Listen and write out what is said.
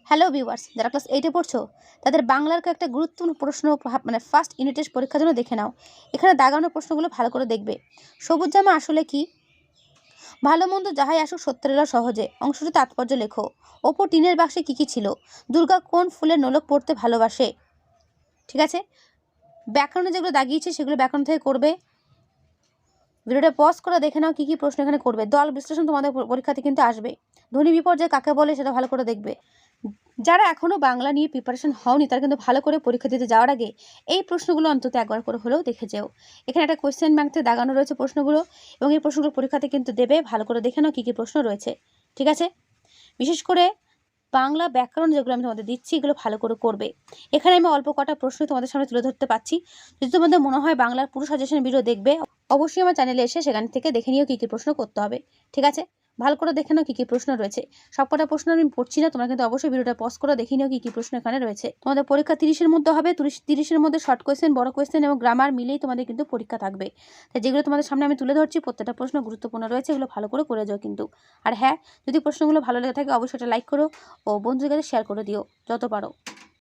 Hello viewers, যারা class 8-এ পড়ছো তাদের বাংলার কয়েকটা গুরুত্বপূর্ণ প্রশ্ন ফার্স্ট ইউনিট টেস্ট পরীক্ষার জন্য দেখে নাও। এখানে দাগানো প্রশ্নগুলো ভালো করে দেখবে। সবুজ জামা আসলে কি? ভালো মন্দ যাহাই আসুক সত্যের এলো সহজে, অংশটি তাৎপর্য লেখো। ওপর টিনের বাক্সে কি কি ছিল? দুর্গা কোন ফুলের নোলক পড়তে ভালোবাসে? ঠিক আছে, ব্যাকরণে যেগুলো দাগিয়েছে সেগুলো ব্যাকরণ থেকে করবে। ভিডিওটা পজ করে দেখে নাও কি কি প্রশ্ন এখানে করবে। দল বিশ্লেষণ তোমাদের পরীক্ষাতে কিন্তু আসবে। ধ্বনি বিপর্যয় কাকে বলে সেটা ভালো করে দেখবে। যারা এখনও বাংলা নিয়ে প্রিপারেশন হওনি তারা কিন্তু ভালো করে পরীক্ষা দিতে যাওয়ার আগে এই প্রশ্নগুলো অন্তত একবার করে হলেও দেখে যেও। এখানে একটা কোয়েশ্চেন ব্যাংকে দাগানো রয়েছে প্রশ্নগুলো, এবং এই প্রশ্নগুলো পরীক্ষাতে কিন্তু দেবে। ভালো করে দেখে নাও কী কী প্রশ্ন রয়েছে। ঠিক আছে, বিশেষ করে বাংলা ব্যাকরণ যেগুলো আমি তোমাদের দিচ্ছি এগুলো ভালো করে করবে। এখানে আমি অল্প কটা প্রশ্ন তোমাদের সামনে তুলে ধরতে পারছি। যদি তোমাদের মনে হয় বাংলার পুরো সাজেশন ভিডিও দেখবে, অবশ্যই আমার চ্যানেলে এসে সেখান থেকে দেখে নিও কী কী প্রশ্ন করতে হবে। ঠিক আছে, ভালো করে দেখে নাও কী কী প্রশ্ন রয়েছে। সবকটা প্রশ্ন আমি পড়ছি না, তোমরা কিন্তু অবশ্যই ভিডিওটা পজ করে দেখে নিও কী কী প্রশ্ন এখানে রয়েছে। তোমাদের পরীক্ষা 30-এর মধ্যে হবে। 30-এর মধ্যে শর্ট কোয়েশ্চেন, বড় কোয়েশ্চেন এবং গ্রামার মিলেই তোমাদের কিন্তু পরীক্ষা থাকবে। তাই যেগুলো তোমাদের সামনে আমি তুলে ধরছি প্রত্যেকটা প্রশ্ন গুরুত্বপূর্ণ রয়েছে, এগুলো ভালো করে যাও কিন্তু। আর হ্যাঁ, যদি প্রশ্নগুলো ভালো লেগে থাকে অবশ্যই এটা লাইক করো ও বন্ধুদের কাছে শেয়ার করে দিও যত পারো।